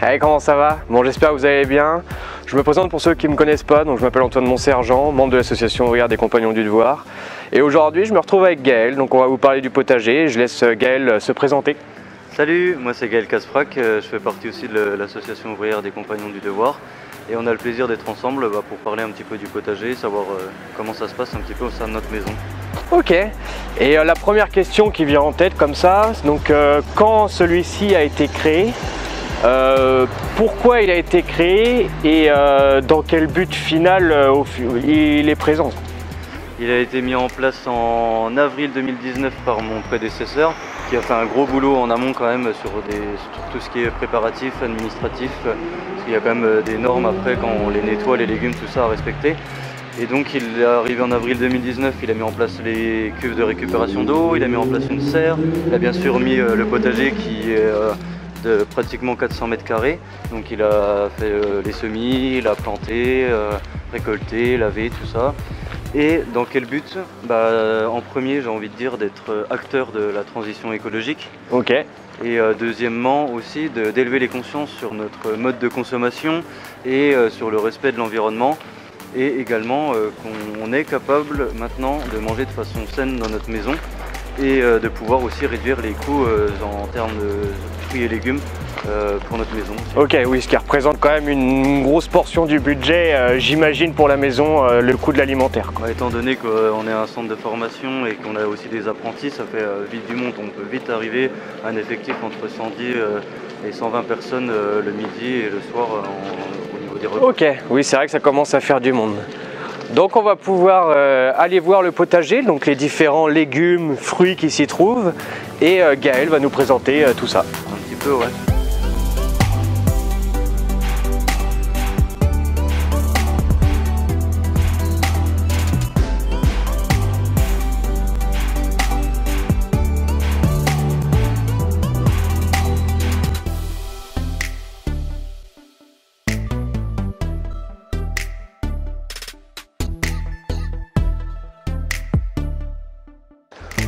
Hey, comment ça va? Bon, j'espère que vous allez bien. Je me présente pour ceux qui ne me connaissent pas, donc je m'appelle Antoine Montsergent, membre de l'association ouvrière des Compagnons du Devoir. Et aujourd'hui, je me retrouve avec Gaël, donc on va vous parler du potager. Je laisse Gaël se présenter. Salut, moi c'est Gaël Kasprac, je fais partie aussi de l'association ouvrière des Compagnons du Devoir. Et on a le plaisir d'être ensemble pour parler un petit peu du potager, savoir comment ça se passe un petit peu au sein de notre maison. Ok, et la première question qui vient en tête comme ça, donc quand celui-ci a été créé, pourquoi il a été créé et dans quel but final il est présent? Il a été mis en place en avril 2019 par mon prédécesseur qui a fait un gros boulot en amont quand même sur tout ce qui est préparatif, administratif, parce qu'il y a quand même des normes après quand on les nettoie, les légumes, tout ça à respecter. Et donc il est arrivé en avril 2019, il a mis en place les cuves de récupération d'eau, il a mis en place une serre, il a bien sûr mis le potager qui est de pratiquement 400 mètres carrés. Donc il a fait les semis, il a planté, récolté, lavé, tout ça. Et dans quel but? En premier, j'ai envie de dire d'être acteur de la transition écologique. Ok. Et deuxièmement aussi d'élever les consciences sur notre mode de consommation et sur le respect de l'environnement. Et également qu'on est capable maintenant de manger de façon saine dans notre maison et de pouvoir aussi réduire les coûts en termes de fruits et légumes pour notre maison aussi. Ok, oui, ce qui représente quand même une grosse portion du budget, j'imagine, pour la maison, le coût de l'alimentaire. Étant donné qu'on est un centre de formation et qu'on a aussi des apprentis, ça fait vite du monde. On peut vite arriver à un effectif entre 110 et 120 personnes le midi et le soir au niveau des repas. Ok, oui, c'est vrai que ça commence à faire du monde. Donc on va pouvoir aller voir le potager, donc les différents légumes, fruits qui s'y trouvent, et Gaël va nous présenter tout ça. Un petit peu, ouais.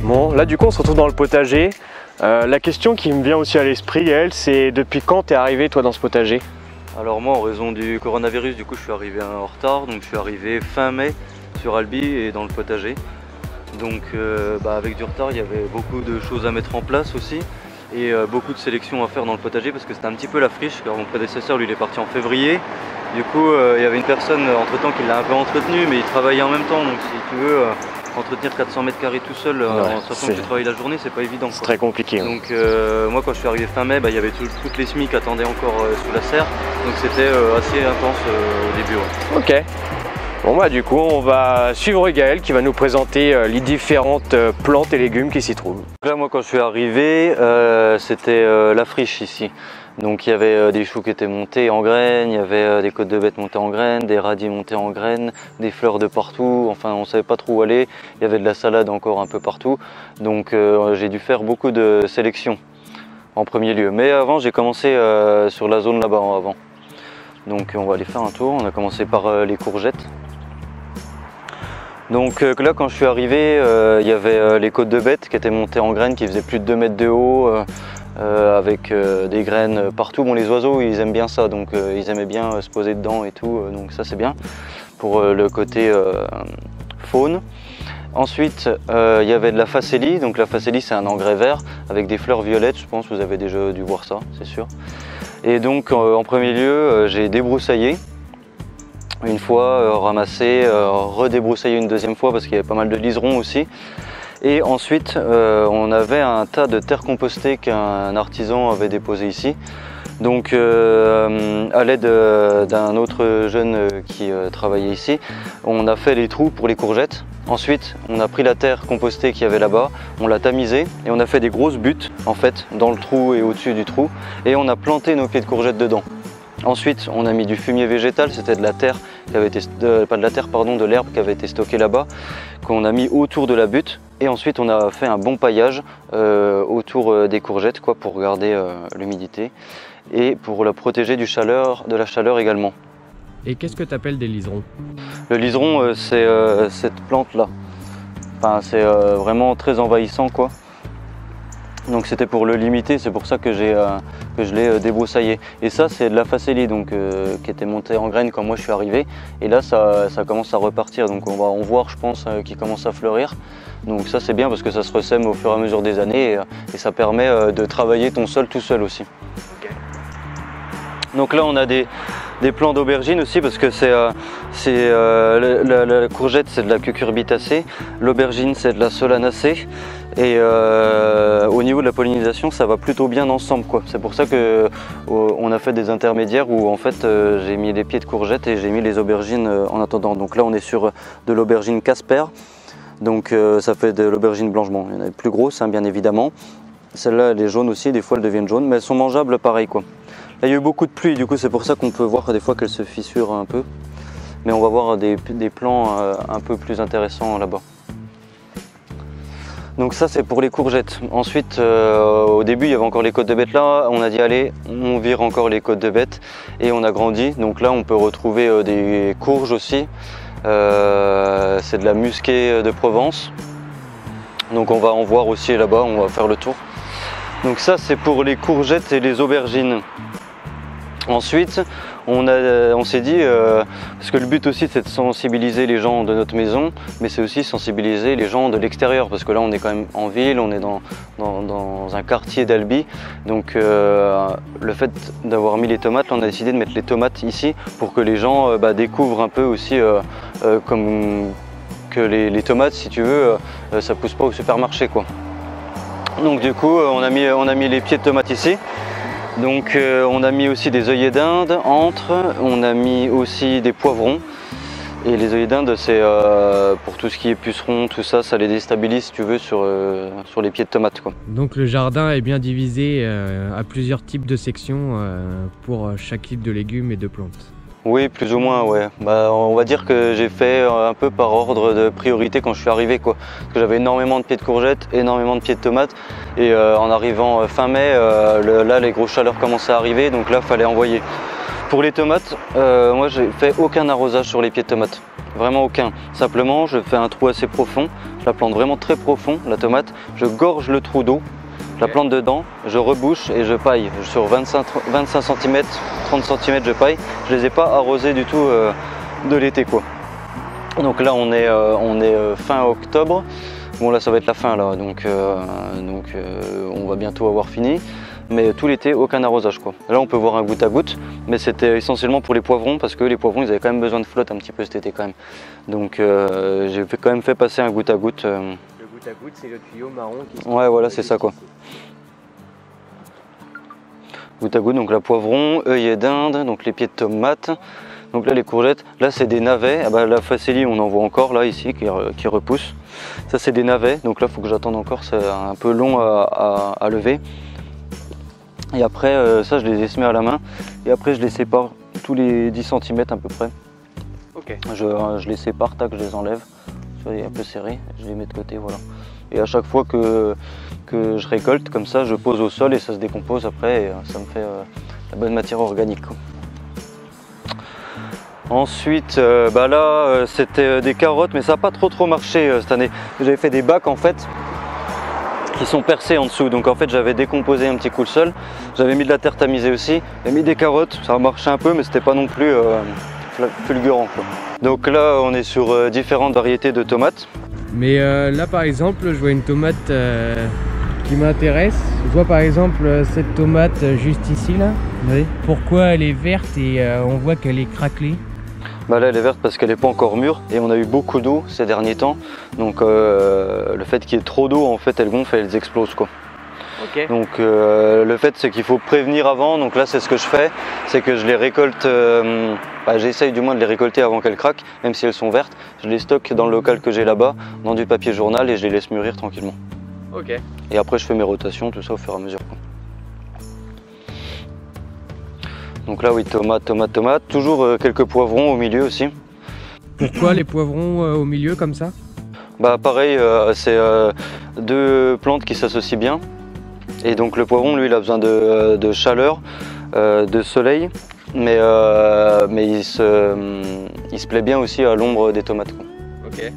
Bon, là du coup on se retrouve dans le potager. La question qui me vient aussi à l'esprit, Gaël, c'est depuis quand t'es arrivé toi dans ce potager? Alors moi, en raison du coronavirus, du coup je suis arrivé en retard, donc je suis arrivé fin mai sur Albi et dans le potager. Donc avec du retard, il y avait beaucoup de choses à mettre en place aussi et beaucoup de sélections à faire dans le potager parce que c'était un petit peu la friche, car mon prédécesseur lui il est parti en février. Du coup il y avait une personne entre temps qui l'a un peu entretenu, mais il travaillait en même temps, donc si tu veux entretenir 400 mètres carrés tout seul en sachant que tu travailles la journée, c'est pas évident. C'est très compliqué. Hein. Donc moi quand je suis arrivé fin mai, il y avait toutes les semis qui attendaient encore sous la serre, donc c'était assez intense au début. Ouais. Ok. Bon du coup on va suivre Gaël qui va nous présenter les différentes plantes et légumes qui s'y trouvent. Là moi quand je suis arrivé, c'était la friche ici. Donc il y avait des choux qui étaient montés en graines, il y avait des côtes de bête montées en graines, des radis montés en graines, des fleurs de partout, enfin on savait pas trop où aller, il y avait de la salade encore un peu partout. Donc j'ai dû faire beaucoup de sélections en premier lieu. Mais avant j'ai commencé sur la zone là-bas avant. Donc on va aller faire un tour, on a commencé par les courgettes. Donc là quand je suis arrivé, il y avait les côtes de bête qui étaient montées en graines, qui faisaient plus de 2 mètres de haut. Avec des graines partout. Bon, les oiseaux ils aiment bien ça, donc ils aimaient bien se poser dedans et tout, donc ça c'est bien pour le côté faune. Ensuite il y avait de la facélie, donc la facélie c'est un engrais vert avec des fleurs violettes, je pense que vous avez déjà dû voir ça, c'est sûr. Et donc en premier lieu j'ai débroussaillé une fois, ramassé, redébroussaillé une deuxième fois parce qu'il y avait pas mal de liserons aussi. Et ensuite, on avait un tas de terre compostée qu'un artisan avait déposé ici. Donc, à l'aide d'un autre jeune qui travaillait ici, on a fait les trous pour les courgettes. Ensuite, on a pris la terre compostée qu'il y avait là-bas, on l'a tamisée et on a fait des grosses buttes en fait dans le trou et au-dessus du trou. Et on a planté nos pieds de courgettes dedans. Ensuite, on a mis du fumier végétal, c'était de la terre qui avait été, de l'herbe qui avait été stockée là-bas, qu'on a mis autour de la butte. Et ensuite, on a fait un bon paillage autour des courgettes pour garder l'humidité et pour la protéger de la chaleur également. Et qu'est-ce que tu appelles des liserons? Le liseron, c'est cette plante-là. Enfin, c'est vraiment très envahissant, quoi. Donc c'était pour le limiter, c'est pour ça que je l'ai débroussaillé. Et ça c'est de la facélie donc, qui était montée en graines quand moi je suis arrivé. Et là ça commence à repartir, donc on va en voir je pense qui commence à fleurir. Donc ça c'est bien parce que ça se ressème au fur et à mesure des années et ça permet de travailler ton sol tout seul aussi. Okay. Donc là on a des plants d'aubergine aussi parce que la courgette c'est de la cucurbitacée, l'aubergine c'est de la solanacée. Et au niveau de la pollinisation, ça va plutôt bien ensemble, quoi. C'est pour ça que on a fait des intermédiaires où en fait j'ai mis les pieds de courgette et j'ai mis les aubergines en attendant. Donc là on est sur de l'aubergine Casper, donc ça fait de l'aubergine blanche. Bon, il y en a des plus grosses hein, bien évidemment. Celle-là elle est jaune aussi, des fois elles deviennent jaunes, mais elles sont mangeables pareil, quoi. Là, il y a eu beaucoup de pluie, du coup c'est pour ça qu'on peut voir des fois qu'elles se fissurent un peu. Mais on va voir des plants un peu plus intéressants là-bas. Donc ça c'est pour les courgettes. Ensuite au début il y avait encore les côtes de bête là, on a dit allez on vire encore les côtes de bête et on a grandi. Donc là on peut retrouver des courges aussi, c'est de la musquée de Provence. Donc on va en voir aussi là-bas, on va faire le tour. Donc ça c'est pour les courgettes et les aubergines. Ensuite, on s'est dit, parce que le but aussi c'est de sensibiliser les gens de notre maison, mais c'est aussi sensibiliser les gens de l'extérieur, parce que là on est quand même en ville, on est dans un quartier d'Albi, donc le fait d'avoir mis les tomates, là, on a décidé de mettre les tomates ici pour que les gens découvrent un peu aussi comme que les tomates, si tu veux, ça pousse pas au supermarché, quoi. Donc du coup on a mis les pieds de tomates ici. Donc on a mis aussi des œillets d'Inde entre, on a mis aussi des poivrons. Et les œillets d'Inde c'est pour tout ce qui est pucerons, tout ça, ça les déstabilise si tu veux sur les pieds de tomates, quoi. Donc le jardin est bien divisé à plusieurs types de sections pour chaque type de légumes et de plantes. Oui, plus ou moins, ouais. On va dire que j'ai fait un peu par ordre de priorité quand je suis arrivé, quoi. Parce que j'avais énormément de pieds de courgettes, énormément de pieds de tomates. Et en arrivant fin mai, là les grosses chaleurs commençaient à arriver, donc là il fallait envoyer. Pour les tomates, moi j'ai fait aucun arrosage sur les pieds de tomates. Vraiment aucun. Simplement, je fais un trou assez profond. Je la plante vraiment très profond, la tomate. Je gorge le trou d'eau. Je la plante dedans, je rebouche et je paille. Sur 25 cm, 30 cm je paille. Je ne les ai pas arrosés du tout de l'été, quoi. Donc là on est fin octobre. Bon là ça va être la fin là, donc on va bientôt avoir fini. Mais tout l'été aucun arrosage, quoi. Là on peut voir un goutte à goutte, mais c'était essentiellement pour les poivrons parce que les poivrons ils avaient quand même besoin de flotte un petit peu cet été quand même. Donc j'ai quand même fait passer un goutte à goutte. Le goutte à goutte c'est le tuyau marron qui... Ouais voilà c'est ça, quoi. Goutte à goutte, donc la poivron, œillets d'Inde, donc les pieds de tomates. Donc là les courgettes, là c'est des navets. Ah bah, la facélie on en voit encore là ici qui repousse. Ça c'est des navets, donc là il faut que j'attende encore, c'est un peu long à lever. Et après ça je les semé à la main et après je les sépare tous les 10 cm à peu près. Okay. Je les sépare, tac, je les enlève, c'est un peu serré, je les mets de côté, voilà. Et à chaque fois que je récolte comme ça, je pose au sol et ça se décompose après et ça me fait la bonne matière organique, quoi. Ensuite, là c'était des carottes, mais ça n'a pas trop marché cette année. J'avais fait des bacs en fait qui sont percés en dessous, donc en fait j'avais décomposé un petit coup le sol. J'avais mis de la terre tamisée aussi, j'ai mis des carottes, ça a marché un peu, mais c'était pas non plus fulgurant, quoi. Donc là on est sur différentes variétés de tomates. Mais là par exemple je vois une tomate qui m'intéresse. Je vois par exemple cette tomate juste ici là. Oui. Pourquoi elle est verte et on voit qu'elle est craquelée? Bah là elle est verte parce qu'elle n'est pas encore mûre et on a eu beaucoup d'eau ces derniers temps. Donc le fait qu'il y ait trop d'eau, en fait elle gonfle et elles explosent, quoi. Okay. Donc le fait c'est qu'il faut prévenir avant. Donc là c'est ce que je fais, c'est que je les récolte, j'essaye du moins de les récolter avant qu'elles craquent, même si elles sont vertes. Je les stocke dans le local que j'ai là-bas, dans du papier journal et je les laisse mûrir tranquillement. Okay. Et après je fais mes rotations, tout ça au fur et à mesure, quoi. Donc là oui, tomate, toujours quelques poivrons au milieu aussi. Pourquoi les poivrons au milieu comme ça? Bah pareil, c'est deux plantes qui s'associent bien. Et donc le poivron lui il a besoin de chaleur, de soleil, mais il se plaît bien aussi à l'ombre des tomates, quoi. Okay.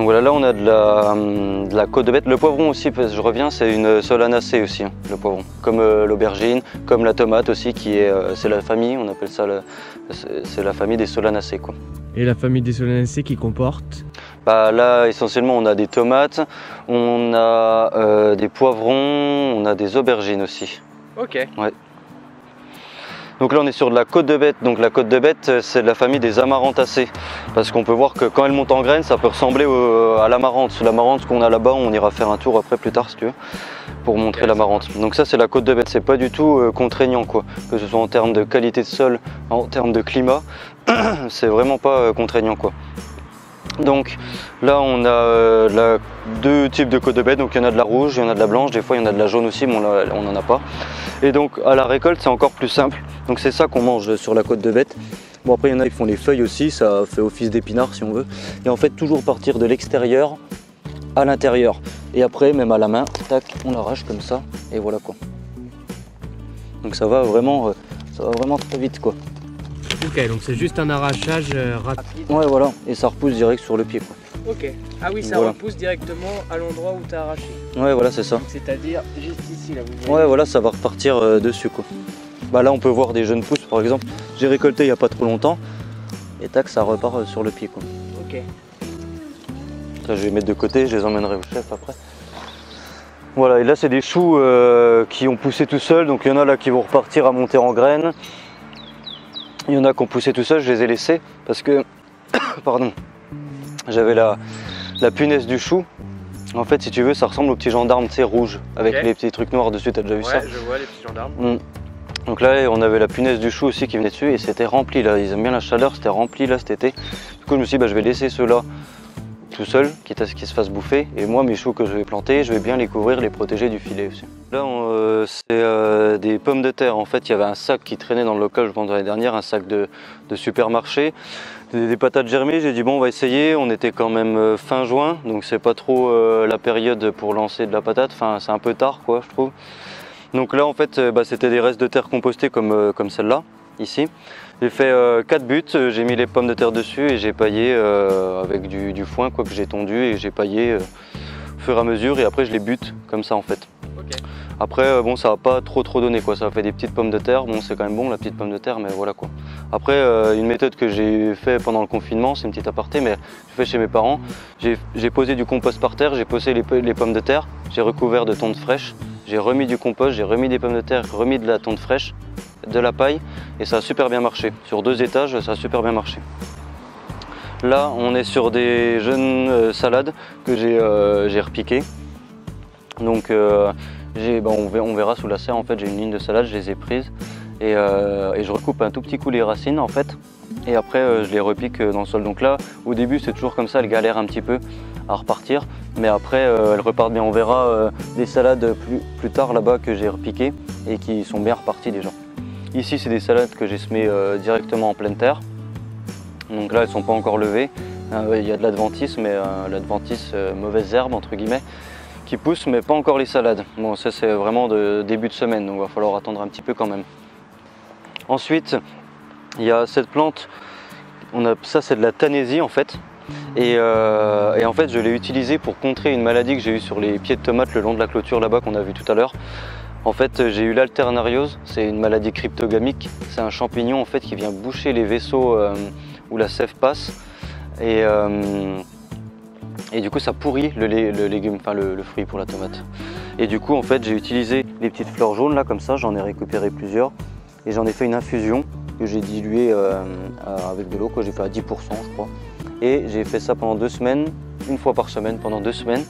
Donc voilà, là on a de la côte de bête. Le poivron aussi, je reviens, c'est une solanacée aussi, hein, le poivron. Comme l'aubergine, comme la tomate aussi, c'est la famille, on appelle ça, c'est la famille des solanacées, quoi. Et la famille des solanacées qui comporte? Bah, là essentiellement on a des tomates, on a des poivrons, on a des aubergines aussi. Ok. Ouais. Donc là on est sur de la côte de bête, donc la côte de bête c'est de la famille des amarantacées, parce qu'on peut voir que quand elle monte en graines ça peut ressembler à l'amarante. L'amarante qu'on a là-bas, on ira faire un tour après plus tard si tu veux, pour montrer l'amarante. Donc ça c'est la côte de bête, c'est pas du tout contraignant quoi, que ce soit en termes de qualité de sol, en termes de climat, c'est vraiment pas contraignant quoi. Donc là on a deux types de côte de bête, donc il y en a de la rouge, il y en a de la blanche, des fois il y en a de la jaune aussi, mais on n'en a pas. Et donc à la récolte c'est encore plus simple, donc c'est ça qu'on mange sur la côte de bête. Bon après il y en a qui font les feuilles aussi, ça fait office d'épinard si on veut. Et en fait toujours partir de l'extérieur à l'intérieur. Et après même à la main, tac, on l'arrache comme ça et voilà quoi. Donc ça va vraiment très vite quoi. Ok, donc c'est juste un arrachage rapide. Ouais voilà, et ça repousse direct sur le pied quoi. Ok. Ah oui, ça voilà. repousse directement à l'endroit où tu as arraché. Ouais voilà, c'est ça. C'est-à-dire juste ici là, vous voyez. Ouais voilà, ça va repartir dessus quoi. Bah là on peut voir des jeunes pousses par exemple. J'ai récolté il n'y a pas trop longtemps. Et tac, ça repart sur le pied quoi. Ok. Ça je vais mettre de côté, je les emmènerai au chef après. Voilà, et là c'est des choux qui ont poussé tout seuls. Donc il y en a là qui vont repartir à monter en graines. Il y en a qui ont poussé tout seul, je les ai laissés parce que pardon, j'avais la punaise du chou. En fait, si tu veux, ça ressemble au petit gendarme, tu sais, rouge, avec les petits trucs noirs dessus, t'as déjà vu ça? Ouais, je vois les petits gendarmes. Donc là, on avait la punaise du chou aussi qui venait dessus et c'était rempli là. Ils aiment bien la chaleur, c'était rempli là cet été. Du coup, je me suis dit, bah, je vais laisser ceux-là tout seul, quitte à ce qu'ils se fassent bouffer. Et moi, mes choux que je vais planter, je vais bien les couvrir, les protéger du filet aussi. Là, c'est des pommes de terre. En fait, il y avait un sac qui traînait dans le local, je pense, l'année dernière, un sac de supermarché. Des patates germées, j'ai dit bon on va essayer, on était quand même fin juin, donc c'est pas trop la période pour lancer de la patate, enfin c'est un peu tard quoi je trouve. Donc là en fait c'était des restes de terre compostées comme celle-là, ici. J'ai fait 4 buts, j'ai mis les pommes de terre dessus et j'ai paillé avec du foin quoi que j'ai tondu et j'ai paillé au fur et à mesure et après je les bute comme ça en fait. Okay. Après bon ça va pas trop donné quoi, ça a fait des petites pommes de terre, bon c'est quand même bon la petite pomme de terre mais voilà quoi. Après une méthode que j'ai fait pendant le confinement, c'est une petite aparté mais je fais chez mes parents, j'ai posé du compost par terre, j'ai posé les pommes de terre, j'ai recouvert de tonte fraîche, j'ai remis du compost, j'ai remis des pommes de terre, remis de la tonte fraîche, de la paille et ça a super bien marché. Sur 2 étages ça a super bien marché. Là on est sur des jeunes salades que j'ai repiquées. Donc on verra sous la serre en fait j'ai une ligne de salade, je les ai prises et je recoupe un tout petit coup les racines en fait et après je les repique dans le sol. Donc là au début c'est toujours comme ça, elles galèrent un petit peu à repartir mais après elles repartent bien. On verra des salades plus tard là-bas que j'ai repiquées et qui sont bien reparties déjà. Ici c'est des salades que j'ai semées directement en pleine terre, donc là elles sont pas encore levées. Il y a de l'adventice mais l'adventice mauvaise herbe entre guillemets qui poussent mais pas encore les salades. Bon ça c'est vraiment de début de semaine donc il va falloir attendre un petit peu quand même. Ensuite il y a cette plante, ça c'est de la tanésie en fait et en fait je l'ai utilisée pour contrer une maladie que j'ai eue sur les pieds de tomates le long de la clôture là-bas qu'on a vu tout à l'heure. En fait j'ai eu l'alternariose, c'est une maladie cryptogamique, c'est un champignon en fait qui vient boucher les vaisseaux où la sève passe et du coup ça pourrit le légume, enfin le fruit pour la tomate. Et du coup en fait j'ai utilisé les petites fleurs jaunes là comme ça, j'en ai récupéré plusieurs et j'en ai fait une infusion que j'ai diluée avec de l'eau, j'ai fait à 10% je crois. Et j'ai fait ça pendant 2 semaines, une fois par semaine pendant 2 semaines.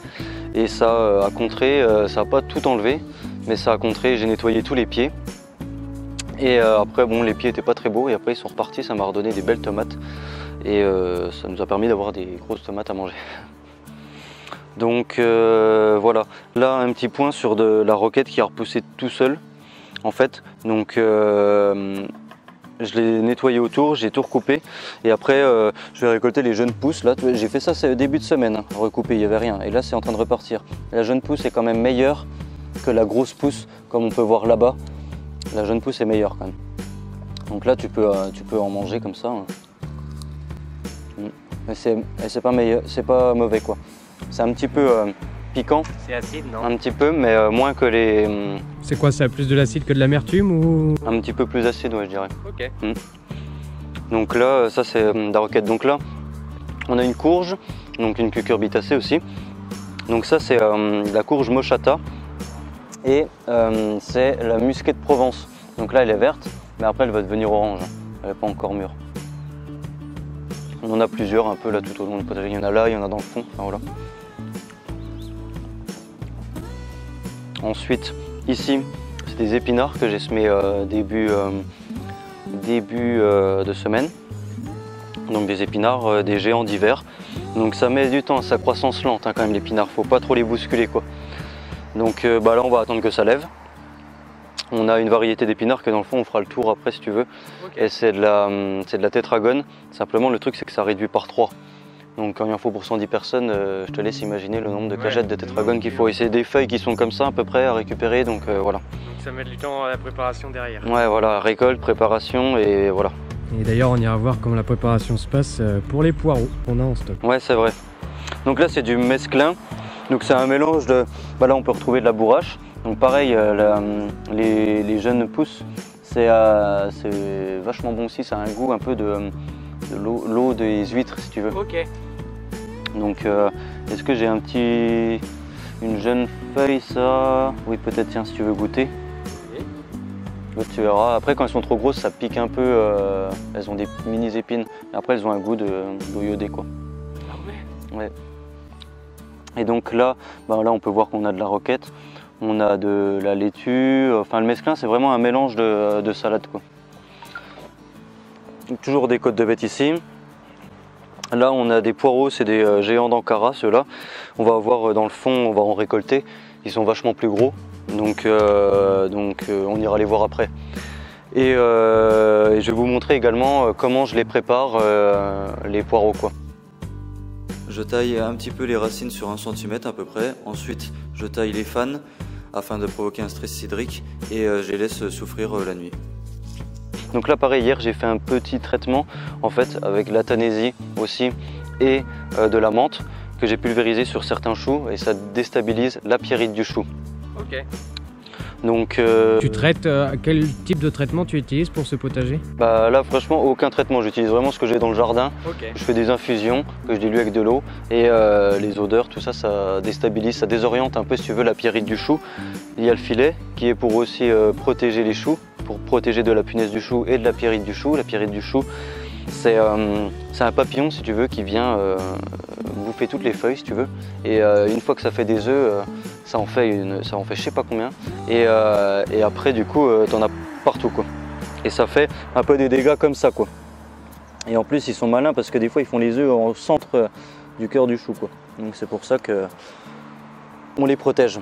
Et ça a contré, ça n'a pas tout enlevé, mais ça a contré, j'ai nettoyé tous les pieds. Et après bon les pieds n'étaient pas très beaux et après ils sont repartis, ça m'a redonné des belles tomates. Et ça nous a permis d'avoir des grosses tomates à manger. Donc voilà, là un petit point sur de la roquette qui a repoussé tout seul en fait. Donc je l'ai nettoyé autour, j'ai tout recoupé et après je vais récolter les jeunes pousses. Là j'ai fait ça c'est début de semaine, hein, recoupé, il n'y avait rien et là c'est en train de repartir. La jeune pousse est quand même meilleure que la grosse pousse comme on peut voir là-bas. La jeune pousse est meilleure quand même. Donc là tu peux en manger comme ça. Hein. mais c'est pas mauvais quoi. C'est un petit peu piquant. C'est acide, non? Un petit peu, mais moins que les... C'est quoi, ça a plus de l'acide que de l'amertume ou... Un petit peu plus acide, ouais, je dirais. Ok. Donc là, ça c'est de la roquette. Donc là, on a une courge, donc une cucurbitacée aussi. Donc ça c'est la courge mochata et c'est la musquée de Provence. Donc là elle est verte, mais après elle va devenir orange, elle n'est pas encore mûre. On en a plusieurs un peu là tout au long du potager, il y en a là, il y en a dans le fond, enfin, voilà. Ensuite ici c'est des épinards que j'ai semés début de semaine. Donc des épinards, des géants d'hiver. Donc ça met du temps à sa croissance lente hein, quand même l'épinard, faut pas trop les bousculer quoi. Donc là on va attendre que ça lève. On a une variété d'épinards que dans le fond on fera le tour après si tu veux. Okay. Et c'est de la tétragone. Simplement le truc c'est que ça réduit par 3. Donc quand il en faut pour 110 personnes, je te laisse imaginer le nombre de cagettes de tétragone qu'il faut. Et c'est des feuilles qui sont comme ça à peu près à récupérer, donc voilà. Donc ça met du temps à la préparation derrière. Ouais voilà, récolte, préparation et voilà. Et d'ailleurs on ira voir comment la préparation se passe pour les poireaux qu'on a en stock. Ouais c'est vrai. Donc là c'est du mesclin. Donc c'est un mélange de... là on peut retrouver de la bourrache. Donc pareil, les jeunes pousses, c'est vachement bon aussi. Ça a un goût un peu de l'eau des huîtres si tu veux. Ok. Donc est-ce que j'ai une jeune feuille ça? Oui peut-être, tiens si tu veux goûter. L'autre tu verras. Après quand elles sont trop grosses ça pique un peu, elles ont des mini épines. Et après elles ont un goût d'eau iodée quoi. Ah ouais. Ouais. Et donc là, là on peut voir qu'on a de la roquette, on a de la laitue, enfin le mesclin c'est vraiment un mélange de salade quoi. Donc, toujours des côtes de bête ici. Là on a des poireaux, c'est des géants d'Ankara ceux-là. On va avoir dans le fond, on va en récolter, ils sont vachement plus gros. Donc on ira les voir après. Et je vais vous montrer également comment je les prépare, les poireaux quoi. Je taille un petit peu les racines sur 1 cm à peu près. Ensuite, je taille les fans afin de provoquer un stress hydrique et je les laisse souffrir la nuit. Donc là pareil, hier j'ai fait un petit traitement en fait avec la tanaisie aussi et de la menthe que j'ai pulvérisé sur certains choux et ça déstabilise la pierrite du chou. Ok. Donc, tu traites, quel type de traitement tu utilises pour ce potager? Là franchement aucun traitement, j'utilise vraiment ce que j'ai dans le jardin. Okay. Je fais des infusions que je dilue avec de l'eau et les odeurs, tout ça, ça déstabilise, ça désoriente un peu si tu veux la pierrite du chou. Il y a le filet qui est pour aussi protéger les choux, pour protéger de la punaise du chou et de la pierrite du chou. La pierrite du chou c'est un papillon si tu veux qui vient bouffer toutes les feuilles si tu veux et une fois que ça fait des œufs ça en fait je sais pas combien et après du coup t'en as partout quoi et ça fait un peu des dégâts comme ça quoi et en plus ils sont malins parce que des fois ils font les œufs au centre du cœur du chou quoi donc c'est pour ça que on les protège.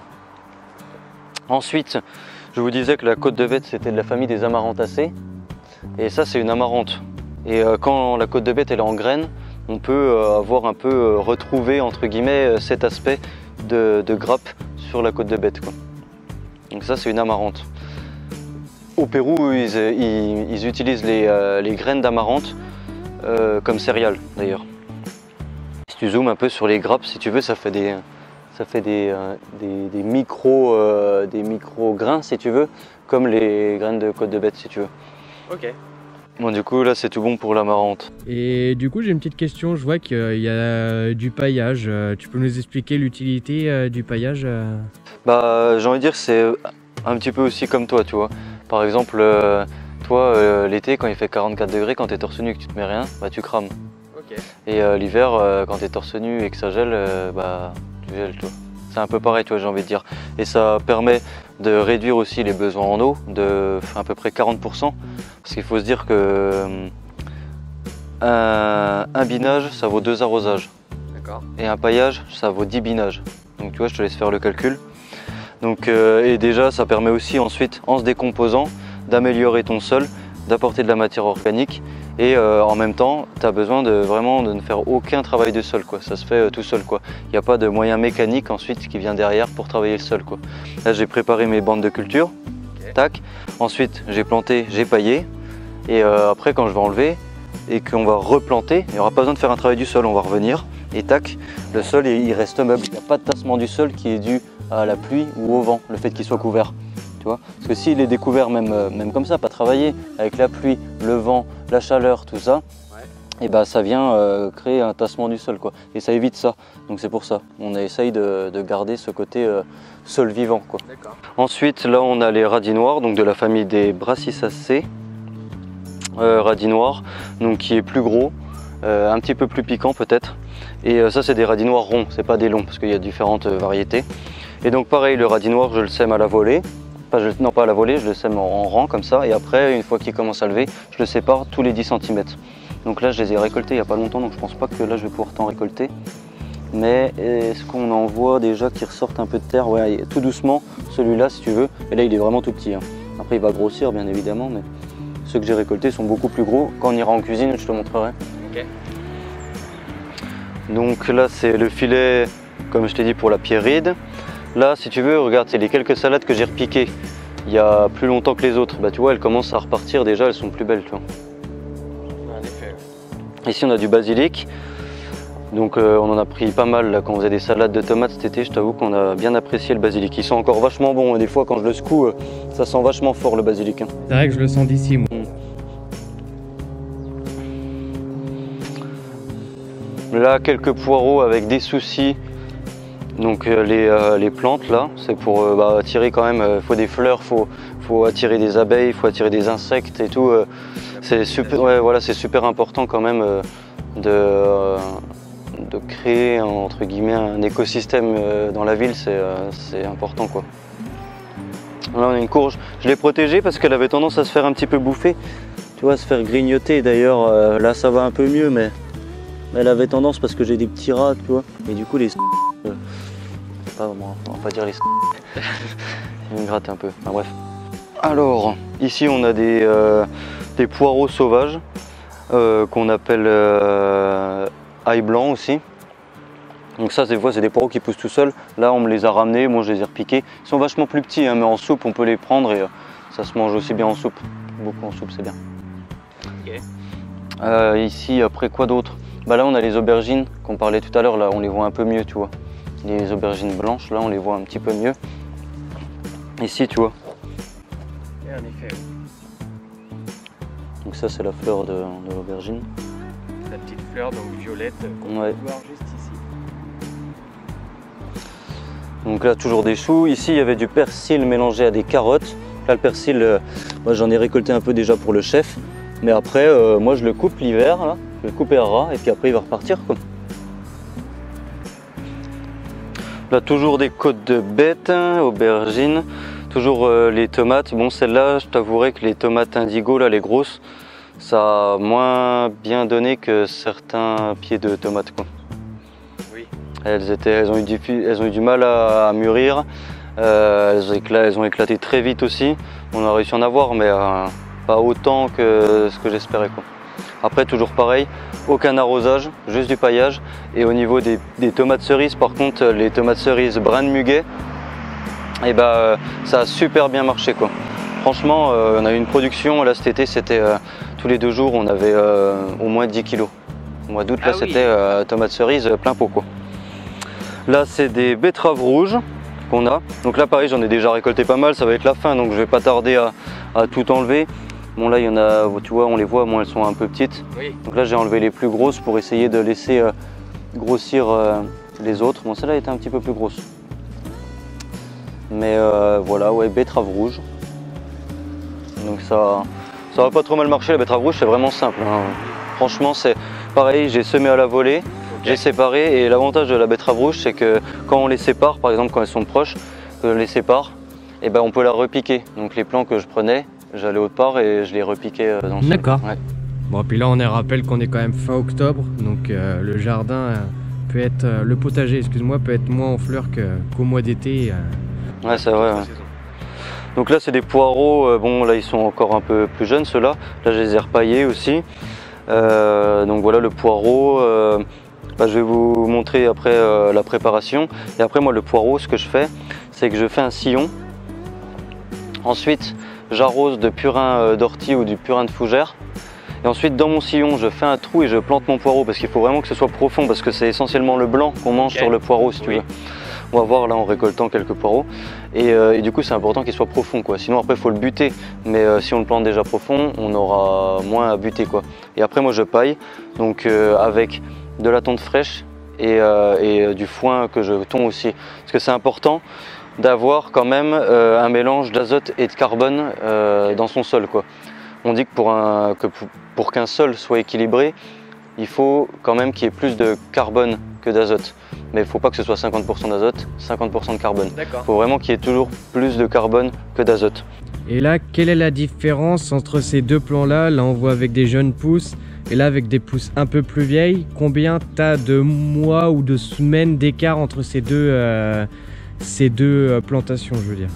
Ensuite je vous disais que la côte de bête c'était de la famille des amarantacées et ça c'est une amarante. Et quand la côte de bête elle est en graines, on peut avoir un peu retrouvé entre guillemets cet aspect de grappe sur la côte de bête quoi. Donc ça c'est une amarante. Au Pérou ils utilisent les graines d'amarante comme céréales d'ailleurs. Si tu zoomes un peu sur les grappes si tu veux ça fait des micro grains si tu veux comme les graines de côte de bête si tu veux. Ok. Bon du coup là c'est tout bon pour l'amarante. Et du coup j'ai une petite question, je vois qu'il y a du paillage, tu peux nous expliquer l'utilité du paillage? J'ai envie de dire c'est un petit peu aussi comme toi tu vois. Par exemple toi l'été quand il fait 44 degrés, quand t'es torse nu et que tu te mets rien, tu crames. Okay. Et l'hiver quand t'es torse nu et que ça gèle, tu gèles toi. C'est un peu pareil, tu vois, j'ai envie de dire. Et ça permet de réduire aussi les besoins en eau de à peu près 40%. Parce qu'il faut se dire que un binage, ça vaut 2 arrosages. D'accord. Et un paillage, ça vaut 10 binages. Donc tu vois, je te laisse faire le calcul. Donc, et déjà, ça permet aussi ensuite, en se décomposant, d'améliorer ton sol, d'apporter de la matière organique. Et en même temps, tu as besoin de ne faire aucun travail de sol, quoi. Ça se fait tout seul, quoi. Il n'y a pas de moyen mécanique ensuite qui vient derrière pour travailler le sol, quoi. Là, j'ai préparé mes bandes de culture. Okay. Tac. Ensuite, j'ai planté, j'ai paillé. Et après, quand je vais enlever, et qu'on va replanter, il n'y aura pas besoin de faire un travail du sol, on va revenir et tac, le sol il reste meuble. Il n'y a pas de tassement du sol qui est dû à la pluie ou au vent, le fait qu'il soit couvert. Tu vois, parce que s'il est découvert même comme ça, pas travaillé, avec la pluie, le vent, la chaleur, tout ça, et bah ça vient créer un tassement du sol quoi. Et ça évite ça. Donc c'est pour ça. On essaye de garder ce côté sol vivant quoi. Ensuite là on a les radis noirs, donc de la famille des Brassicacées. Radis noirs, donc qui est plus gros, un petit peu plus piquant peut-être. Et ça c'est des radis noirs ronds, c'est pas des longs parce qu'il y a différentes variétés. Et donc pareil, le radis noir je le sème à la volée. Non pas à la volée, je le sème en rang comme ça. Et après une fois qu'il commence à lever, je le sépare tous les 10 cm. Donc là je les ai récoltés il n'y a pas longtemps, donc je pense pas que là je vais pouvoir t'en récolter. Mais est-ce qu'on en voit déjà qui ressortent un peu de terre? Ouais, tout doucement, celui-là si tu veux. Et là il est vraiment tout petit. Hein. Après il va grossir bien évidemment, mais ceux que j'ai récoltés sont beaucoup plus gros. Quand on ira en cuisine, je te montrerai. Okay. Donc là c'est le filet, comme je t'ai dit, pour la pierride. Là si tu veux, regarde, c'est les quelques salades que j'ai repiquées il y a plus longtemps que les autres. Bah tu vois, elles commencent à repartir déjà, elles sont plus belles, tu vois. Ici on a du basilic, donc on en a pris pas mal là, quand on faisait des salades de tomates cet été. Je t'avoue qu'on a bien apprécié le basilic, ils sont encore vachement bons et des fois quand je le secoue ça sent vachement fort le basilic. Hein. C'est vrai que je le sens d'ici moi. Là quelques poireaux avec des soucis, donc les plantes là c'est pour attirer quand même, il faut des fleurs, faut attirer des abeilles, il faut attirer des insectes et tout. C'est super, ouais, voilà, c'est super important quand même de créer entre guillemets un écosystème dans la ville, c'est important quoi. Là on a une courge, je l'ai protégée parce qu'elle avait tendance à se faire un petit peu bouffer, tu vois, à se faire grignoter. D'ailleurs là ça va un peu mieux, mais elle avait tendance parce que j'ai des petits rats, tu vois, et du coup les on va pas dire les ils me grattent un peu, enfin, bref. Alors ici on a des poireaux sauvages qu'on appelle ail blanc aussi. Donc ça des fois c'est des poireaux qui poussent tout seuls. Là on me les a ramenés, moi je les ai repiqués. Ils sont vachement plus petits hein, mais en soupe on peut les prendre et ça se mange aussi bien en soupe. Beaucoup en soupe, c'est bien. Okay. Ici après quoi d'autre? Bah là on a les aubergines qu'on parlait tout à l'heure, là on les voit un peu mieux tu vois. Les aubergines blanches là on les voit un petit peu mieux. Ici tu vois. Et en effet. Donc ça c'est la fleur de l'aubergine. La petite fleur donc violette qu'on peut voir juste ici. Donc là toujours des choux. Ici il y avait du persil mélangé à des carottes. Là le persil, moi j'en ai récolté un peu déjà pour le chef. Mais après moi je le coupe l'hiver, là. Je le coupe à ras et puis après il va repartir quoi. Là toujours des côtes de bête, aubergines. Toujours les tomates. Bon celle-là je t'avouerai que les tomates indigo là les grosses, ça a moins bien donné que certains pieds de tomates quoi. Oui. Elles ont eu du mal à mûrir, elles ont éclaté très vite aussi. On a réussi à en avoir mais pas autant que ce que j'espérais quoi. Après toujours pareil, aucun arrosage, juste du paillage. Et au niveau des tomates cerises par contre, les tomates cerises brun de muguet, et ça a super bien marché quoi. Franchement on a eu une production là cet été, c'était tous les 2 jours on avait au moins 10 kg. Au mois d'août là c'était tomates cerises plein pot quoi. Là c'est des betteraves rouges qu'on a. Donc là pareil j'en ai déjà récolté pas mal, ça va être la fin donc je vais pas tarder à tout enlever. Bon là il y en a, tu vois on les voit, bon elles sont un peu petites. Oui. Donc là j'ai enlevé les plus grosses pour essayer de laisser grossir les autres. Bon celle-là était un petit peu plus grosse. Mais voilà, ouais, betterave rouge. Donc ça va pas trop mal marcher la betterave rouge, c'est vraiment simple. Hein. Franchement c'est pareil, j'ai semé à la volée, j'ai séparé et l'avantage de la betterave rouge c'est que quand on les sépare, par exemple quand elles sont proches, que on les sépare, et on peut la repiquer. Donc les plants que je prenais, j'allais autre part et je les repiquais dans le sol. D'accord. Ouais. Bon puis là on rappelle qu'on est quand même fin octobre, donc le jardin peut être, le potager excuse-moi, peut être moins en fleurs qu'au mois d'été. Ouais c'est vrai. Ouais. Donc là c'est des poireaux, bon là ils sont encore un peu plus jeunes ceux-là, là je les ai repaillés aussi. Donc voilà le poireau, je vais vous montrer après la préparation. Et après moi le poireau, ce que je fais, c'est que je fais un sillon. Ensuite j'arrose de purin d'ortie ou du purin de fougère. Et ensuite dans mon sillon je fais un trou et je plante mon poireau parce qu'il faut vraiment que ce soit profond parce que c'est essentiellement le blanc qu'on mange sur le poireau si tu veux. On va voir là en récoltant quelques poireaux et du coup c'est important qu'il soit profond quoi. Sinon après il faut le buter, mais si on le plante déjà profond on aura moins à buter quoi. Et après moi je paille donc avec de la tonte fraîche et du foin que je tonds aussi parce que c'est important d'avoir quand même un mélange d'azote et de carbone dans son sol quoi. On dit que pour qu'un sol soit équilibré il faut quand même qu'il y ait plus de carbone que d'azote. Mais il ne faut pas que ce soit 50% d'azote, 50% de carbone. Il faut vraiment qu'il y ait toujours plus de carbone que d'azote. Et là, quelle est la différence entre ces deux plants-là? Là, on voit avec des jeunes pousses et là, avec des pousses un peu plus vieilles. Combien tu as de mois ou de semaines d'écart entre ces deux plantations, je veux dire?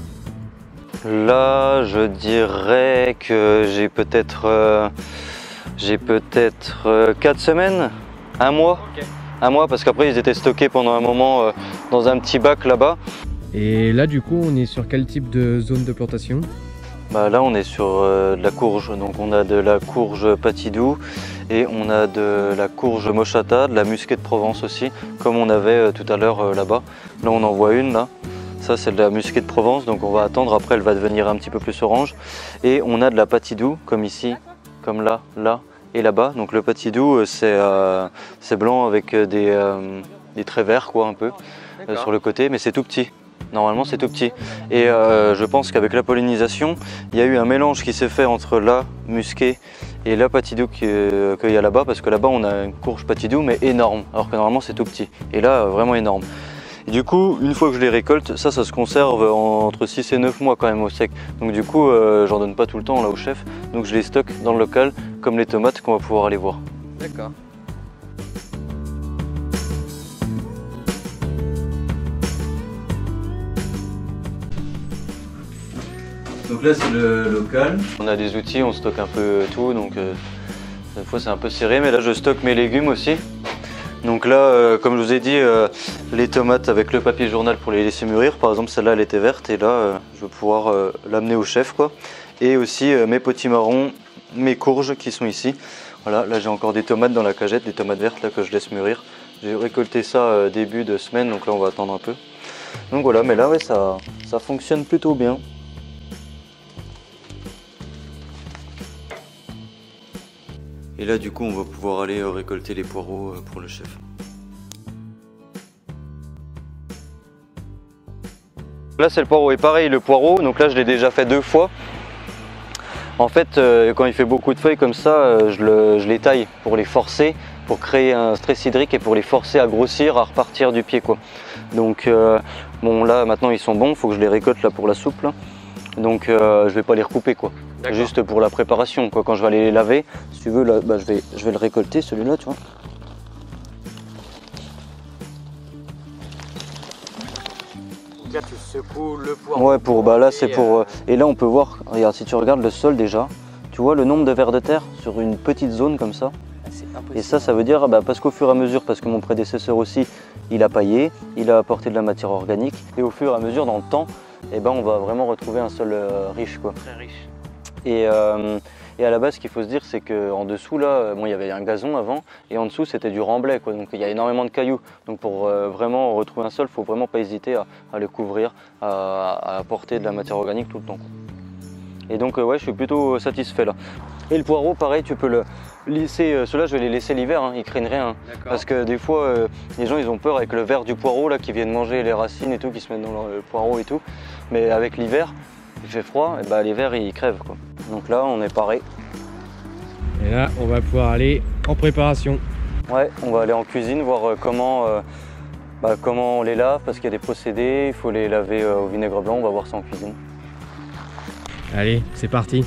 Là, je dirais que j'ai peut-être 4 semaines, un mois. Okay. Un mois parce qu'après ils étaient stockés pendant un moment dans un petit bac là-bas. Et là du coup on est sur quel type de zone de plantation? Bah, là on est sur de la courge, donc on a de la courge Patidou et on a de la courge Mochata, de la musquée de Provence aussi, comme on avait tout à l'heure là-bas. Là on en voit une là, ça c'est de la musquée de Provence, donc on va attendre, après elle va devenir un petit peu plus orange. Et on a de la Patidou comme ici, comme là, et là-bas. Donc le Patidou c'est blanc avec des traits verts quoi un peu sur le côté, mais c'est tout petit. Normalement c'est tout petit. Et je pense qu'avec la pollinisation, il y a eu un mélange qui s'est fait entre la musquée et la Patidou qu'il y a là-bas, parce que là-bas on a une courge Patidou mais énorme, alors que normalement c'est tout petit. Et là vraiment énorme. Et du coup, une fois que je les récolte, ça se conserve entre 6 et 9 mois quand même au sec. Donc du coup, j'en donne pas tout le temps là au chef. Donc je les stocke dans le local, comme les tomates qu'on va pouvoir aller voir. D'accord. Donc là c'est le local. On a des outils, on stocke un peu tout, donc des fois c'est un peu serré, mais là je stocke mes légumes aussi. Donc là, comme je vous ai dit, les tomates avec le papier journal pour les laisser mûrir. Par exemple, celle-là, elle était verte et là, je vais pouvoir l'amener au chef, quoi. Et aussi mes potimarrons, mes courges qui sont ici. Voilà, là j'ai encore des tomates dans la cagette, des tomates vertes là que je laisse mûrir. J'ai récolté ça début de semaine, donc là on va attendre un peu. Donc voilà, mais là ouais, ça fonctionne plutôt bien. Et là du coup on va pouvoir aller récolter les poireaux pour le chef. Là c'est le poireau, et pareil le poireau, donc là je l'ai déjà fait 2 fois. En fait quand il fait beaucoup de feuilles comme ça, je les taille pour les forcer, pour créer un stress hydrique et pour les forcer à grossir, à repartir du pied quoi. Donc bon là maintenant ils sont bons, il faut que je les récolte là pour la soupe là. Donc je vais pas les recouper quoi. Juste pour la préparation quoi. Quand je vais aller les laver, si tu veux là, bah, je vais le récolter celui-là tu vois. Donc là tu secoues le poireau. Ouais pour là c'est pour et là on peut voir, regarde si tu regardes le sol déjà, tu vois le nombre de vers de terre sur une petite zone comme ça. Et ça veut dire parce qu'au fur et à mesure, parce que mon prédécesseur aussi il a paillé, il a apporté de la matière organique et au fur et à mesure dans le temps, on va vraiment retrouver un sol riche quoi. Très riche. Et à la base, ce qu'il faut se dire, c'est qu'en dessous, là, bon, il y avait un gazon avant, et en dessous, c'était du remblai, quoi. Donc il y a énormément de cailloux. Donc pour vraiment retrouver un sol, il ne faut vraiment pas hésiter à le couvrir, à apporter de la matière organique tout le temps, quoi. Et donc, ouais, je suis plutôt satisfait là. Et le poireau, pareil, tu peux le lisser. Ceux-là, je vais les laisser l'hiver, hein, ils craignent rien. Hein, parce que des fois, les gens, ils ont peur avec le ver du poireau, là, qui viennent manger les racines et tout, qui se mettent dans le poireau et tout. Mais avec l'hiver, il fait froid, et les vers ils crèvent quoi. Donc là on est paré. Et là on va pouvoir aller en préparation. Ouais, on va aller en cuisine voir comment on les lave parce qu'il y a des procédés, il faut les laver au vinaigre blanc, on va voir ça en cuisine. Allez, c'est parti.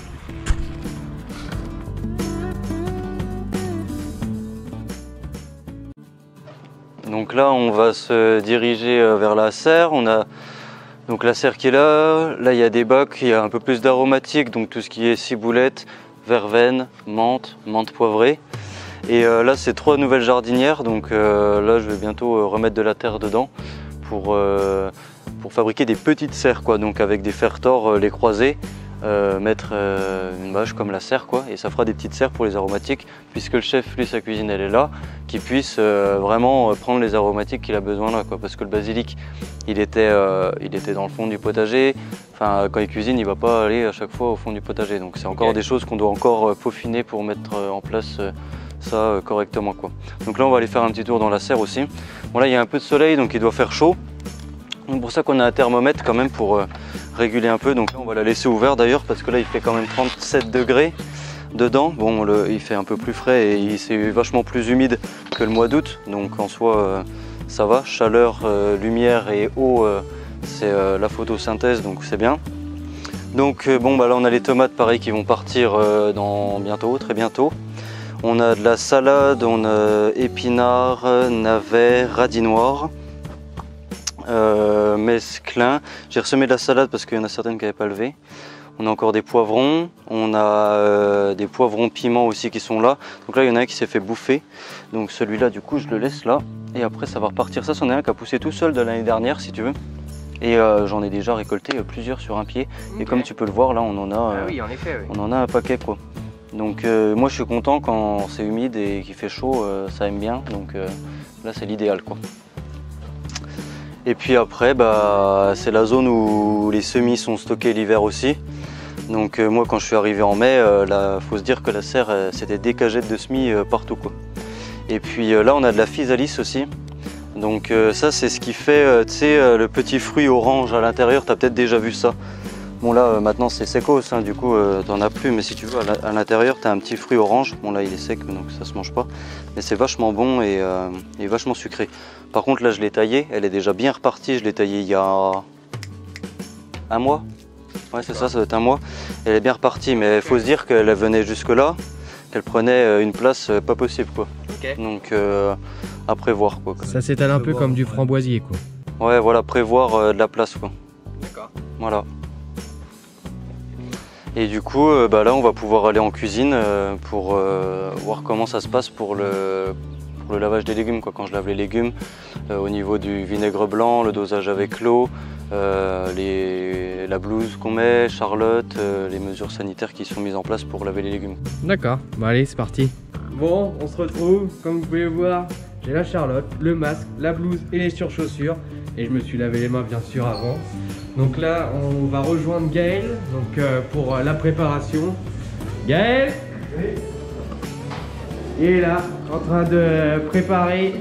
Donc là on va se diriger vers la serre, on a donc la serre qui est là, là il y a des bacs, il y a un peu plus d'aromatique, donc tout ce qui est ciboulette, verveine, menthe, menthe poivrée. Et là c'est 3 nouvelles jardinières, donc là je vais bientôt remettre de la terre dedans pour fabriquer des petites serres quoi, donc avec des fer-tors les croisés mettre une bâche comme la serre quoi, et ça fera des petites serres pour les aromatiques, puisque le chef lui sa cuisine elle est là, qu'il puisse vraiment prendre les aromatiques qu'il a besoin là quoi, parce que le basilic il était dans le fond du potager, enfin quand il cuisine il va pas aller à chaque fois au fond du potager, donc c'est encore des choses qu'on doit encore peaufiner pour mettre en place ça correctement quoi. Donc là on va aller faire un petit tour dans la serre aussi. Bon là il y a un peu de soleil donc il doit faire chaud. Donc pour ça qu'on a un thermomètre quand même pour réguler un peu. Donc là on va la laisser ouverte d'ailleurs parce que là il fait quand même 37 degrés dedans. Bon il fait un peu plus frais et c'est vachement plus humide que le mois d'août. Donc en soi ça va. Chaleur, lumière et eau c'est la photosynthèse donc c'est bien. Donc bon bah là on a les tomates pareil qui vont partir dans bientôt, très bientôt. On a de la salade, on a épinards, navets, radis noirs. Mesclin. J'ai ressemé de la salade parce qu'il y en a certaines qui n'avaient pas levé. On a encore des poivrons, on a des poivrons piments aussi qui sont là. Donc là il y en a un qui s'est fait bouffer. Donc celui-là du coup je le laisse là. Et après ça va repartir. Ça c'en est un qui a poussé tout seul de l'année dernière si tu veux. Et j'en ai déjà récolté plusieurs sur un pied. Okay. Et comme tu peux le voir là on en a, oui, en effet, oui. On en a un paquet quoi. Donc moi je suis content quand c'est humide et qu'il fait chaud, ça aime bien. Donc là c'est l'idéal quoi. Et puis après, bah, c'est la zone où les semis sont stockés l'hiver aussi. Donc moi quand je suis arrivé en mai, il faut se dire que la serre c'était des cagettes de semis partout quoi. Et puis là on a de la physalis aussi. Donc ça c'est ce qui fait tu sais, le petit fruit orange à l'intérieur, tu as peut-être déjà vu ça. Bon là maintenant c'est sécos, hein, du coup t'en as plus, mais si tu veux à l'intérieur tu as un petit fruit orange. Bon là il est sec donc ça se mange pas, mais c'est vachement bon et vachement sucré. Par contre là je l'ai taillé, elle est déjà bien repartie, je l'ai taillée il y a un mois. Ouais c'est ça, ça doit être un mois. Elle est bien repartie, mais il faut se dire qu'elle venait jusque là, qu'elle prenait une place pas possible quoi. Okay. Donc à prévoir quoi. Ça s'étale un peu comme du framboisier quoi. Ouais voilà, prévoir de la place quoi. D'accord. Voilà. Et du coup, bah là, on va pouvoir aller en cuisine pour voir comment ça se passe pour le lavage des légumes, quoi. Quand je lave les légumes, au niveau du vinaigre blanc, le dosage avec l'eau, la blouse qu'on met, Charlotte, les mesures sanitaires qui sont mises en place pour laver les légumes. D'accord, bah allez, c'est parti. Bon, on se retrouve, comme vous pouvez voir, j'ai la Charlotte, le masque, la blouse et les surchaussures. Et je me suis lavé les mains bien sûr avant. Donc là, on va rejoindre Gaël donc, pour la préparation. Gaël, oui. Il est là, en train de préparer.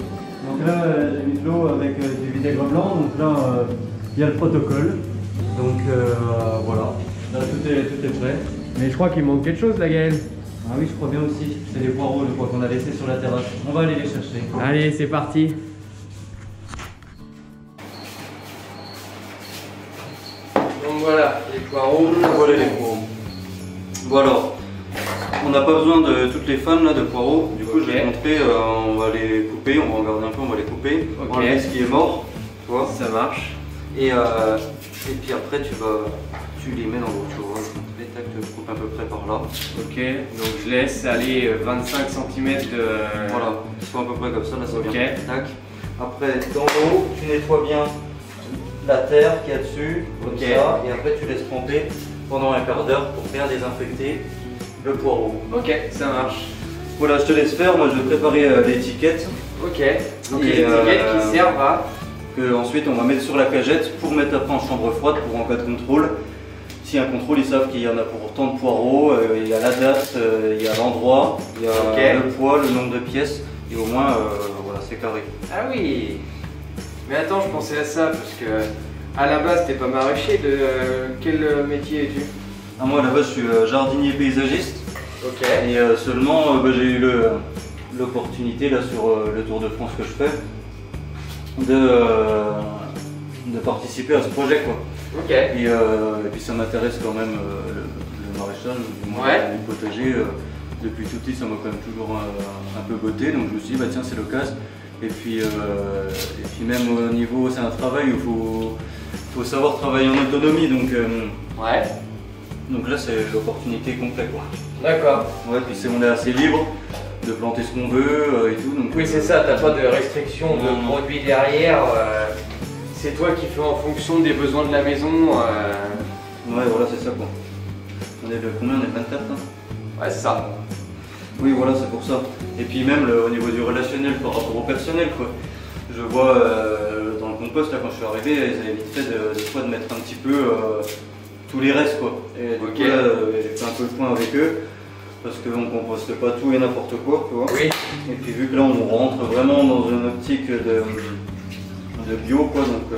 Donc là, j'ai mis de l'eau avec du vinaigre blanc. Donc là, il y a le protocole. Donc voilà, là tout est prêt. Mais je crois qu'il manque quelque chose là, Gaël. Ah oui, je crois bien aussi. C'est les poireaux, je crois qu'on a laissé sur la terrasse. On va aller les chercher. Allez, c'est parti. Donc voilà, les poireaux. Voilà les poireaux. Bon alors, on n'a pas besoin de toutes les fans là de poireaux. Du coup, je vais te montrer, on va les couper, on va regarder un peu, on va les couper. On va enlever ce qui est mort, tu vois. Ça marche. Et puis après, tu les mets dans l'eau, tu vois. Je vais montrer, tac, tu coupes à peu près par là. Ok, donc je laisse aller 25 cm de... Voilà, ils sont à peu près comme ça, là c'est bien. Tac. Après, dans l'eau, tu nettoies bien la terre qu'il y a dessus, comme ça, et après tu laisses tremper pendant un quart d'heure pour bien désinfecter le poireau. Ok, ça marche. Voilà, je te laisse faire, moi je vais préparer l'étiquette. Ok, donc les étiquettes qui servent à... Ensuite on va mettre sur la cagette pour mettre après en chambre froide pour en cas de contrôle. Si un contrôle, ils savent qu'il y en a pour tant de poireaux, il y a la date, il y a l'endroit, il y a le poids, le nombre de pièces, et au moins voilà, c'est carré. Ah oui. Mais attends, je pensais à ça parce que à la base t'es pas maraîcher, de quel métier es-tu? Ah, moi à la base je suis jardinier paysagiste. Ok. Et seulement j'ai eu l'opportunité là sur le Tour de France que je fais de participer à ce projet quoi. Ok. Et puis ça m'intéresse quand même le maraîchage, du moins le potager. Depuis tout petit ça m'a quand même toujours un peu botté, donc je me suis dit bah tiens c'est l'occasion. Et puis même au niveau, c'est un travail où il faut savoir travailler en autonomie, donc donc là c'est l'opportunité complète quoi. D'accord. Ouais, puis on est assez libre de planter ce qu'on veut et tout. Donc, oui c'est ça, t'as pas de restriction de produits derrière, c'est toi qui fais en fonction des besoins de la maison. Ouais voilà c'est ça quoi. On est le combien? On est le 24 hein? Ouais, c'est ça. Oui, voilà, c'est pour ça. Et puis même au niveau du relationnel par rapport au personnel, quoi. Je vois dans le compost, là, quand je suis arrivé, ils avaient vite fait des fois de mettre un petit peu tous les restes, quoi. Et du coup, là, j'ai fait un peu le point avec eux, parce qu'on composte pas tout et n'importe quoi, tu vois. Oui. Et puis vu que là, on rentre vraiment dans une optique de bio, quoi, donc...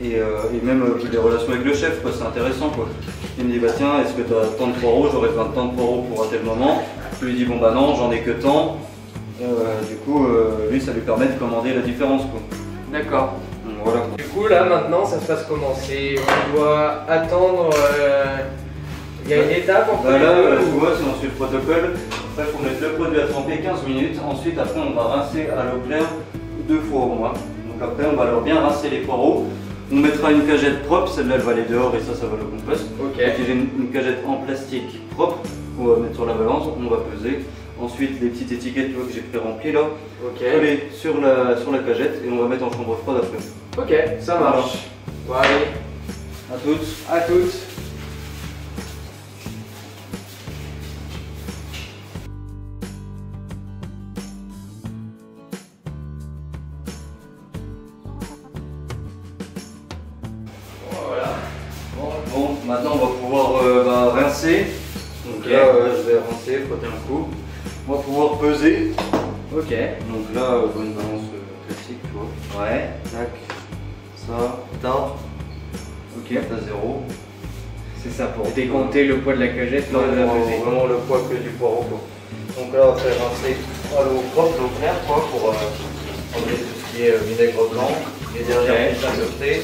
et même les relations avec le chef, quoi, c'est intéressant, quoi. Il me dit, bah tiens, est-ce que tu as tant de poireaux? J'aurais besoin de tant de poireaux pour un tel moment. Je lui dis, bon bah non, j'en ai que tant. Du coup, lui, ça lui permet de commander la différence, quoi. D'accord. Voilà. Du coup, là, maintenant, ça se passe comment? On doit attendre... Il y a une étape en Bah là, tu vois, si on suit le protocole, après, il faut mettre le produit à tremper 15 minutes. Ensuite, après, on va rincer à l'eau claire 2 fois au moins. Donc après, on va alors bien rincer les poireaux. On mettra une cagette propre, celle-là elle va aller dehors et ça va le compost. Ok. Et puis j'ai une cagette en plastique propre qu'on va mettre sur la balance, on va peser. Ensuite les petites étiquettes tu vois, que j'ai pré-remplies là, coller sur la cagette et on va mettre en chambre froide après. Ok, ça marche. Bon allez, à toutes. À toutes. Bon, maintenant on va pouvoir rincer. Donc là, je vais rincer, frotter un coup. On va pouvoir peser. Ok. Donc là, une balance classique, tu vois. Ouais. Tac. Ça, t'as. Ok. T'as 0. C'est ça, pour décompter le poids de la cagette. Non, vraiment le poids que du poireau, quoi. Donc là, on va faire rincer à l'eau propre, l'eau claire, quoi, pour enlever tout ce qui est vinaigre blanc. Les dernières petites impuretés.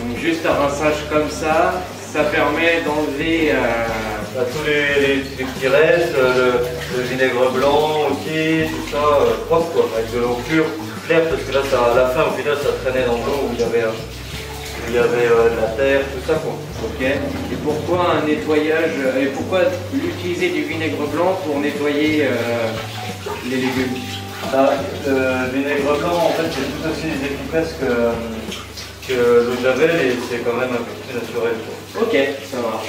Donc juste un rinçage comme ça permet d'enlever tous les petits restes, le vinaigre blanc aussi, tout ça propre quoi, avec de l'eau pure, claire, parce que là ça, à la fin au final ça traînait dans l'eau où il y avait de la terre, tout ça quoi. Ok. Et pourquoi un nettoyage et pourquoi utiliser du vinaigre blanc pour nettoyer les légumes? Le vinaigre blanc en fait c'est tout aussi efficace que l'eau de javel et c'est quand même un peu plus naturel. Quoi. Ok, ça marche.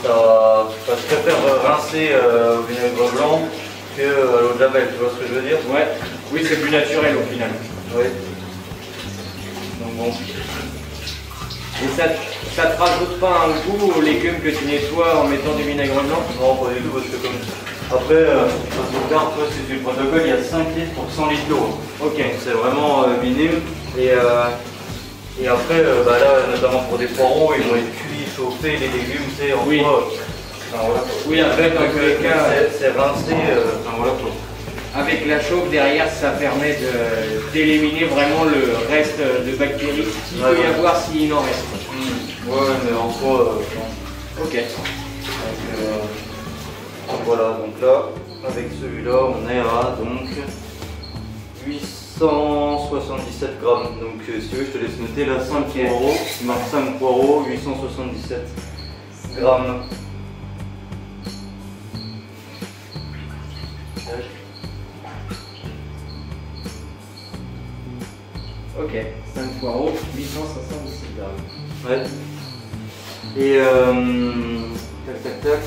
Je préfère rincer au vinaigre blanc que à l'eau de javel, tu vois ce que je veux dire? Ouais, oui c'est plus naturel au final. Oui. Donc bon. Et ça te rajoute pas un goût aux légumes que tu nettoies en mettant du vinaigre blanc? Non, pas du tout, parce que comme... Après, quand tu regardes, toi, si tu le protocole, il y a 5 litres pour 100 litres d'eau. Ok. C'est vraiment minime. Et après, là, notamment pour des poireaux, ils vont être cuits, chauffés, les légumes, tu sais, en quoi. Enfin, voilà, oui, après, dans tous les cas, c'est rincé, enfin voilà quoi. Avec la chauffe derrière, ça permet d'éliminer vraiment le reste de bactéries qu'il peut y avoir s'il en reste. Ouais, mais en soi, ok. Donc voilà, donc là, avec celui-là, on est à donc 877 grammes. Donc si tu veux, je te laisse noter là 5 poireaux. Tu marques 5 poireaux, 877 grammes. Ok, 5 poireaux, 877 grammes. Ouais. Et tac tac tac.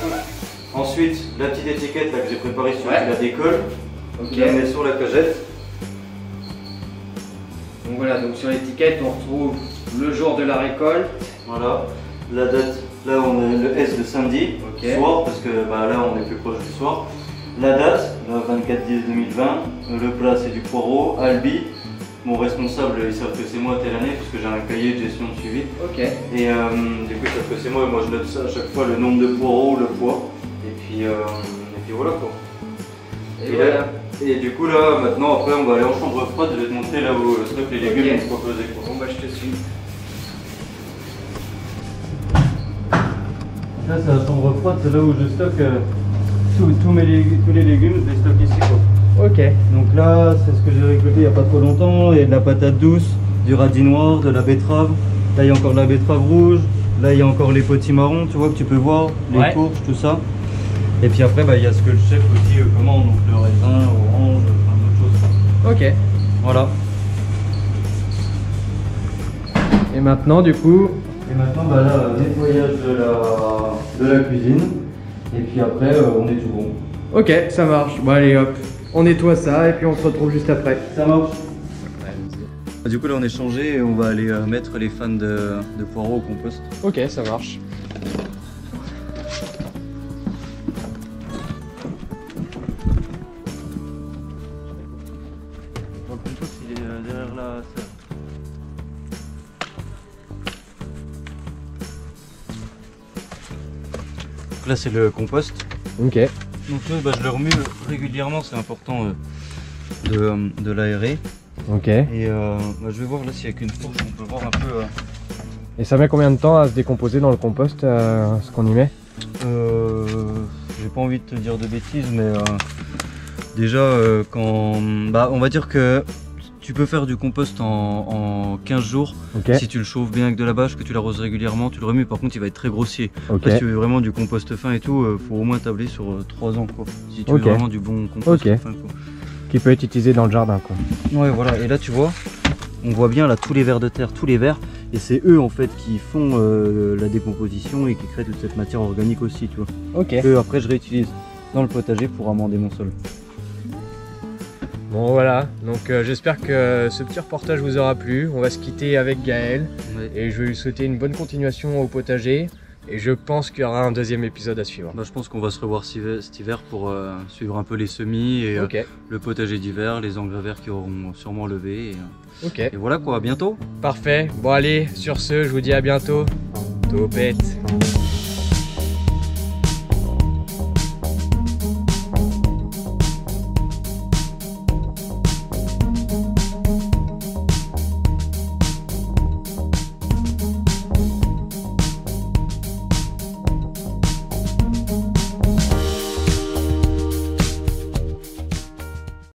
Ensuite, la petite étiquette là, que j'ai préparée, tu la décolles. Tu la mets sur la cagette. Donc voilà, donc sur l'étiquette on retrouve le jour de la récolte. Voilà, la date, là on a le S de samedi, soir, parce que là on est plus proche du soir. La date, le 24/10/2020, le plat c'est du poireau, Albi. Mon responsable, ils savent que c'est moi telle année, parce que j'ai un cahier de gestion de suivi. Ok. Et du coup ils savent que c'est moi, et moi je note ça à chaque fois, le nombre de poireaux, le poids. Et puis voilà quoi. Et du coup là, maintenant après on va aller en chambre froide, je vais te montrer là où stocke les légumes et quoi poser. Bon bah je te suis. Là c'est la chambre froide, c'est là où je stocke tous les légumes, je les stocke ici quoi. Ok. Donc là c'est ce que j'ai récolté il n'y a pas trop longtemps, il y a de la patate douce, du radis noir, de la betterave. Là il y a encore de la betterave rouge, là il y a encore les potimarrons, tu vois que tu peux voir, les courges, tout ça. Et puis après il y a ce que le chef aussi commande, donc le raisin, orange, plein d'autres choses. Ok. Voilà. Et maintenant du coup, Et maintenant, bah là, nettoyage de la cuisine. Et puis après, on est tout bon. ok, ça marche. Bon allez hop, on nettoie ça et puis on se retrouve juste après. Ça marche. Du coup, là, on est changé et on va aller mettre les fans de poireaux au compost. Ok, ça marche. Le compost, il est derrière la serre. Là, c'est le compost. Ok. Donc là, bah, je le remue régulièrement, c'est important de l'aérer. Ok. Et bah, je vais voir là s'il n'y a qu'une fourche, on peut voir un peu. Et ça met combien de temps à se décomposer dans le compost, ce qu'on y met? J'ai pas envie de te dire de bêtises, mais déjà quand. Bah, on va dire que tu peux faire du compost en 15 jours. Ok. Si tu le chauffes bien avec de la bâche, que tu l'arroses régulièrement, tu le remues, par contre il va être très grossier. Ok. Après, si tu veux vraiment du compost fin et tout, faut au moins tabler sur 3 ans quoi. Si tu veux Ok. vraiment du bon compost Ok. fin quoi. Qui peut être utilisé dans le jardin quoi. Ouais voilà, et là tu vois, on voit bien là tous les vers de terre, tous les vers, et c'est eux en fait qui font la décomposition et qui créent toute cette matière organique aussi, tu vois. Ok. Que après je réutilise dans le potager pour amender mon sol. Bon voilà, donc j'espère que ce petit reportage vous aura plu. On va se quitter avec Gaël et je vais lui souhaiter une bonne continuation au potager. Et je pense qu'il y aura un deuxième épisode à suivre. Bah, je pense qu'on va se revoir cet hiver pour suivre un peu les semis et Ok, le potager d'hiver, les engrais verts qui auront sûrement levé. ok, Et voilà quoi, à bientôt. parfait. Bon allez, sur ce, je vous dis à bientôt. Topette.